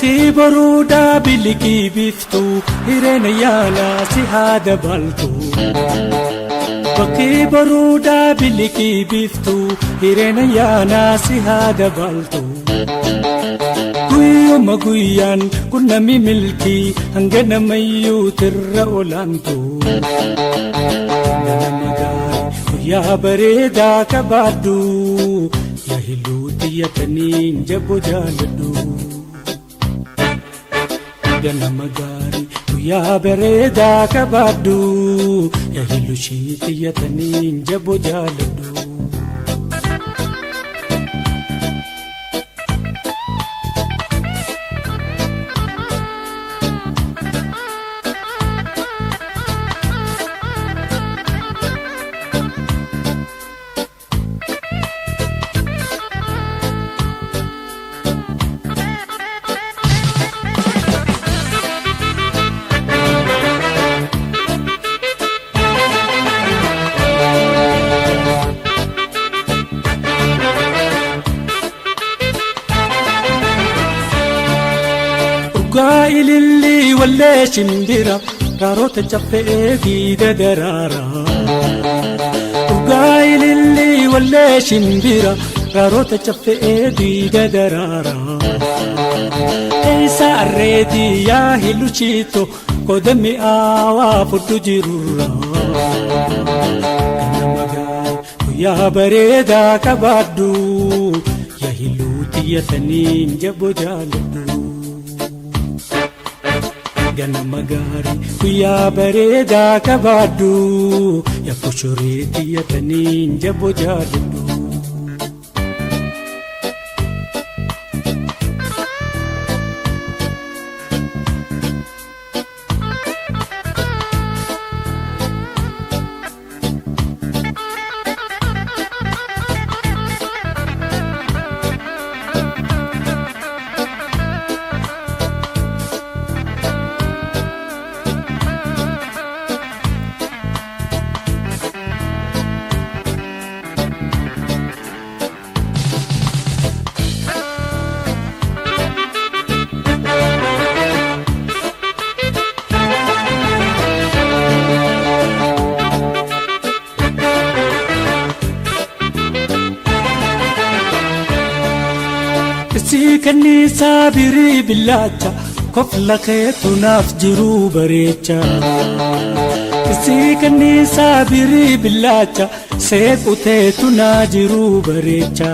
Bakki baruudaa bilikii biftuu hireena yaalaa si haada baltu. Bakki baruudaa bilikii biftuu hireena yaalaa si haada baltu. Guyyuma guyyaan kun nami milkii hanga namayyuu tirra olaantu. Ganama gaarii guyyaa bareedaa qabaadhu yaa hiluu xiyyataniin jaboo jaaladhu. Ganama gaarii guyyaa bareedaa qabaadhu yaa hiluu xiyyataniin jaboo jaaladhu. Ililli wallee shimbira raaroota caffee fiida daraara. Ililli wallee shimbira raaroota caffee fiida daraara. Eessa arreetii yaa hiluchito koda mi'aawaa fudhu jirurra. Ganama gaarii guyyaa bareedaa qabaadhu yaa hiluu xiyyataniin jaboo jaaladhu. Ganama gaarii guyyaa bareedaa qabaadhu yaa koshoree xiyyataniin jaboo jaaladhu. Kanniisaa birii billaacha kofla keetu naaf jiruu bareecha. Kanniisaa birii billaacha seequteetu naa jiruu bareecha.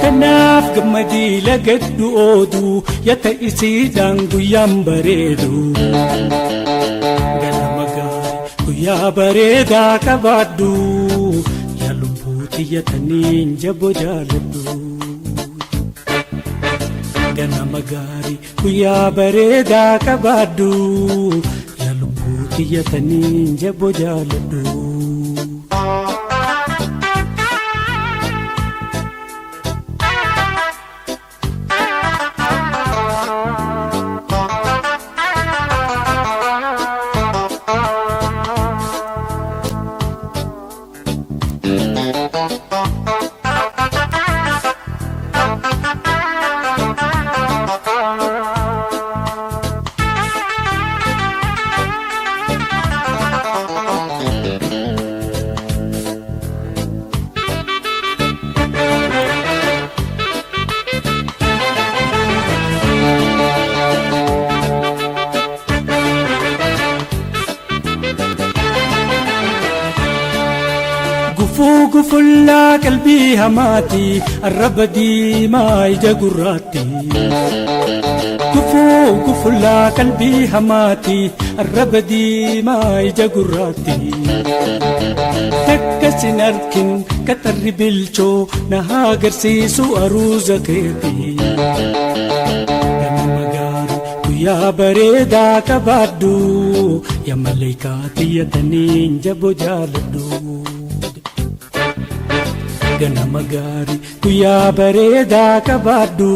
Kanaaf gammadii lagaddu ooduu yata isiidhaan guyyaan bareedu. Ganama gaarii guyyaa bareedaa qabaadhu yaa lubbuu xiyyataniin jaboo jaaladhu. Ganama gaarii guyyaa bareedaa qabaadhu yaa lubbuu xiyyataniin jaboo jaaladhu. Gufullaa qalbii hamaati arraba diimaa ija gurraatti. Gufullaa qalbii hamaati arraba diimaa ija gurraatti. Takka sin arkin qaxarri bilchoo na agarsiisu aruuza keeti. Ganama gaarii guyyaa bareedaa qabaadhu yaa malaayikaa xiyyataniin jaboo jaaladhu. Ganama gaarii guyyaa bareedaa qabaadhu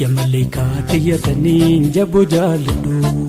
yaa malaayikaa xiyyataniin jaboo jaaladhu.